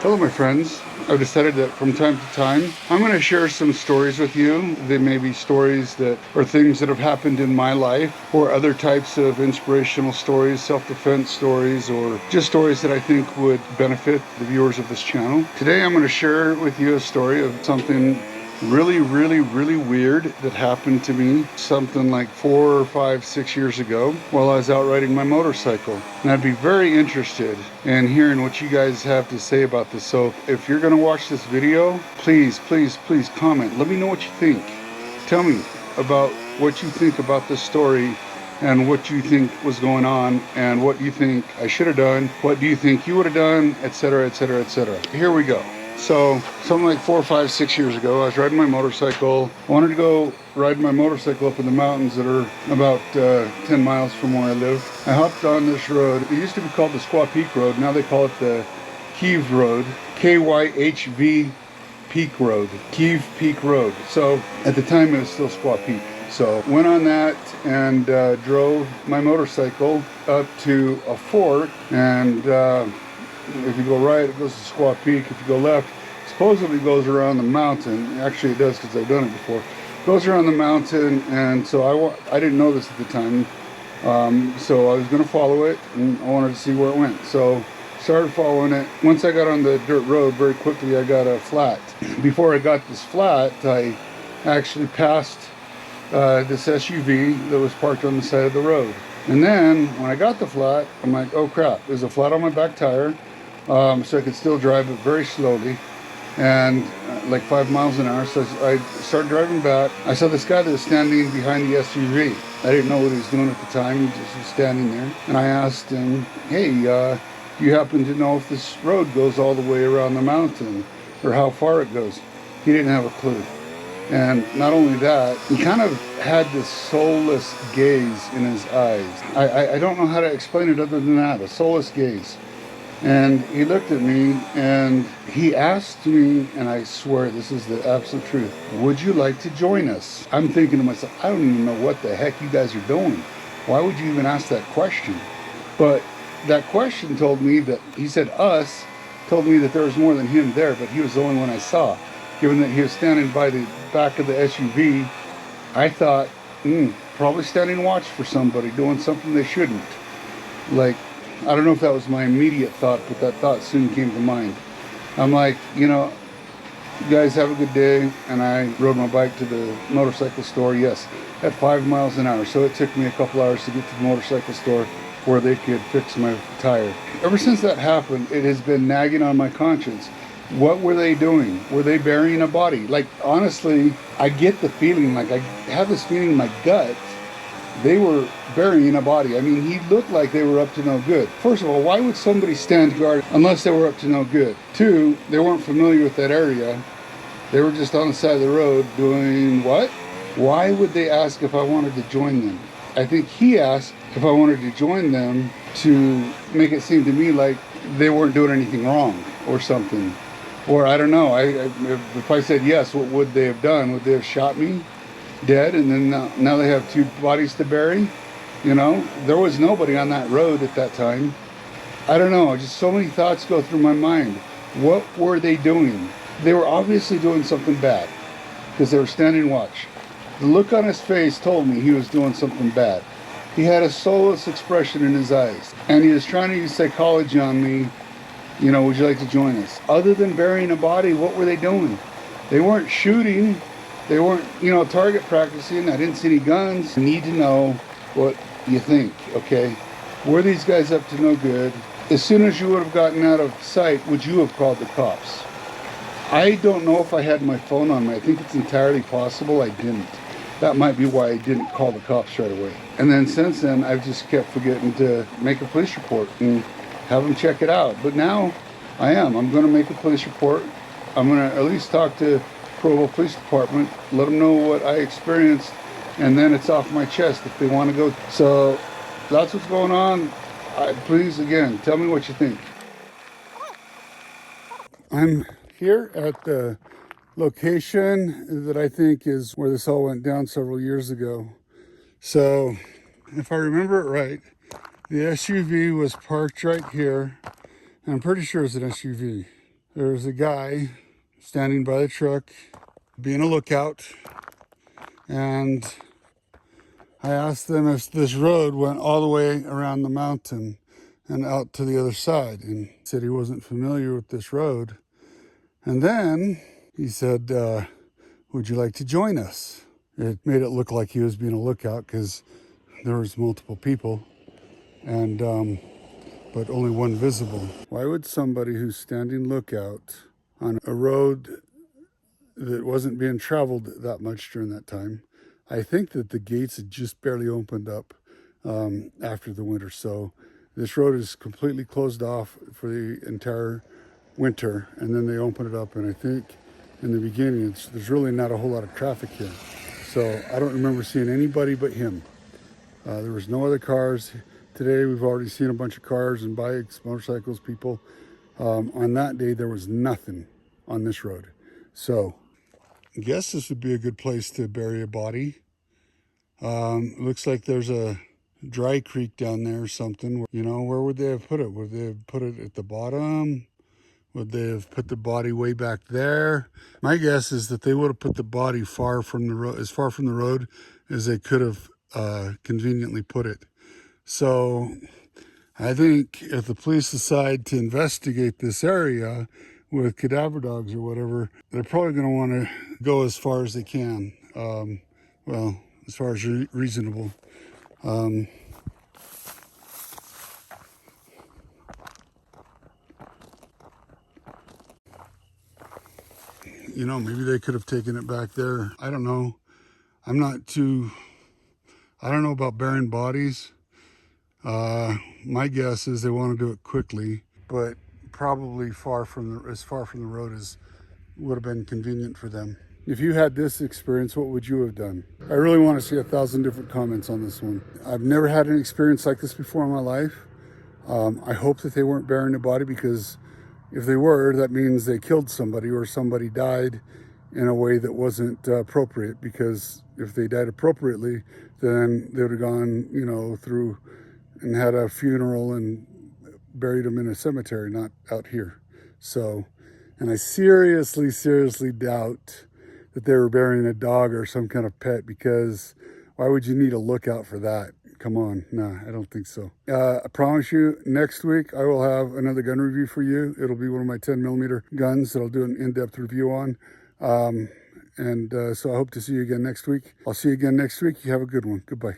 Hello my friends. I've decided that from time to time I'm going to share some stories with you. They may be stories that are things that have happened in my life, or other types of inspirational stories, self-defense stories, or just stories that I think would benefit the viewers of this channel. Today I'm going to share with you a story of something really weird that happened to me something like 4 or 5, 6 years ago while I was out riding my motorcycle. And I'd be very interested in hearing what you guys have to say about this. So if you're going to watch this video, please comment. Let me know what you think. Tell me about what you think about this story and what you think was going on and what you think I should have done, what do you think you would have done, etc, etc, etc. Here we go. So something like 4, 5, 6 years ago, I was riding my motorcycle. I wanted to go ride my motorcycle up in the mountains that are about 10 miles from where I live. I hopped on this road. It used to be called the Squaw Peak Road. Now they call it the Kiev Road. Kyhv Peak Road. Kiev Peak Road. So at the time it was still Squaw Peak. So went on that and drove my motorcycle up to a fork, and if you go right, it goes to Squaw Peak. If you go left, supposedly goes around the mountain. Actually, it does because I've done it before. Goes around the mountain, and so I didn't know this at the time. So I was going to follow it, and I wanted to see where it went. So started following it. Once I got on the dirt road, very quickly I got a flat. Before I got this flat, I actually passed this SUV that was parked on the side of the road. And then when I got the flat, I'm like, oh crap, there's a flat on my back tire. So I could still drive it very slowly, and like 5 miles an hour. So I started driving back. I saw this guy that was standing behind the SUV. I didn't know what he was doing at the time. He just was standing there. And I asked him, hey, do you happen to know if this road goes all the way around the mountain, or how far it goes? He didn't have a clue. And not only that, he kind of had this soulless gaze in his eyes. I don't know how to explain it other than that, a soulless gaze. And he looked at me and he asked me, and I swear this is the absolute truth, would you like to join us? I'm thinking to myself, I don't even know what the heck you guys are doing. Why would you even ask that question? But that question told me that, he said us, told me that there was more than him there, but he was the only one I saw. Given that he was standing by the back of the SUV, I thought, probably standing watch for somebody doing something they shouldn't. Like, I don't know if that was my immediate thought, but that thought soon came to mind. I'm like, you know, you guys have a good day. And I rode my bike to the motorcycle store, yes, at 5 miles an hour. So it took me a couple hours to get to the motorcycle store where they could fix my tire. Ever since that happened, it has been nagging on my conscience. What were they doing? Were they burying a body? Like, honestly, I get the feeling, like I have this feeling in my gut, they were burying a body. I mean, he looked like they were up to no good. First of all, why would somebody stand guard unless they were up to no good? Two, they weren't familiar with that area. They were just on the side of the road doing what? Why would they ask if I wanted to join them? I think he asked if I wanted to join them to make it seem to me like they weren't doing anything wrong or something. Or I don't know, if I said yes, what would they have done? Would they have shot me dead, and then now they have 2 bodies to bury? You know, there was nobody on that road at that time. I don't know, just so many thoughts go through my mind. What were they doing? They were obviously doing something bad, because they were standing watch. The look on his face told me he was doing something bad. He had a soulless expression in his eyes, and he was trying to use psychology on me. You know, would you like to join us? Other than burying a body, what were they doing? They weren't shooting. They weren't, you know, target practicing. I didn't see any guns. I need to know what you think, okay? Were these guys up to no good? As soon as you would have gotten out of sight, would you have called the cops? I don't know if I had my phone on me. I think it's entirely possible I didn't. That might be why I didn't call the cops right away. And then since then, I've just kept forgetting to make a police report and have them check it out. But now I am. I'm going to make a police report. I'm going to at least talk to Provo Police Department, let them know what I experienced, and then it's off my chest if they want to go. So that's what's going on. Please, again, tell me what you think. I'm here at the location that I think is where this all went down several years ago. So if I remember it right, the SUV was parked right here. I'm pretty sure it's an SUV. there's a guy standing by the truck being a lookout, and I asked them if this road went all the way around the mountain and out to the other side, and he said he wasn't familiar with this road. And then he said, would you like to join us? It made it look like he was being a lookout because there was multiple people, and but only one visible. Why would somebody who's standing lookout on a road that wasn't being traveled that much during that time? I think that the gates had just barely opened up after the winter, so this road is completely closed off for the entire winter, and then they open it up, and I think in the beginning there's really not a whole lot of traffic here, so I don't remember seeing anybody but him. There was no other cars. Today we've already seen a bunch of cars and bikes, motorcycles, people. On that day there was nothing on this road, so I guess this would be a good place to bury a body. Looks like there's a dry creek down there or something. You know, where would they have put it? Would they have put it at the bottom? Would they have put the body way back there? My guess is that they would have put the body far from the road, as far from the road as they could have conveniently put it. So I think if the police decide to investigate this area with cadaver dogs or whatever, they're probably going to want to go as far as they can. Well, as far as reasonable. You know, maybe they could have taken it back there. I don't know. I don't know about burying bodies. My guess is they want to do it quickly, but probably as far from the road as would have been convenient for them. If you had this experience, what would you have done? I really want to see 1,000 different comments on this one. I've never had an experience like this before in my life. I hope that they weren't burying a body, because if they were, that means they killed somebody or somebody died in a way that wasn't appropriate, because if they died appropriately, then they would have gone, you know, through and had a funeral and buried them in a cemetery, not out here. So, and I seriously doubt that they were burying a dog or some kind of pet, because why would you need a lookout for that? Come on, nah, I don't think so. I promise you, next week I will have another gun review for you. It'll be one of my 10mm guns that I'll do an in-depth review on. So I hope to see you again next week. I'll see you again next week. You have a good one. Goodbye.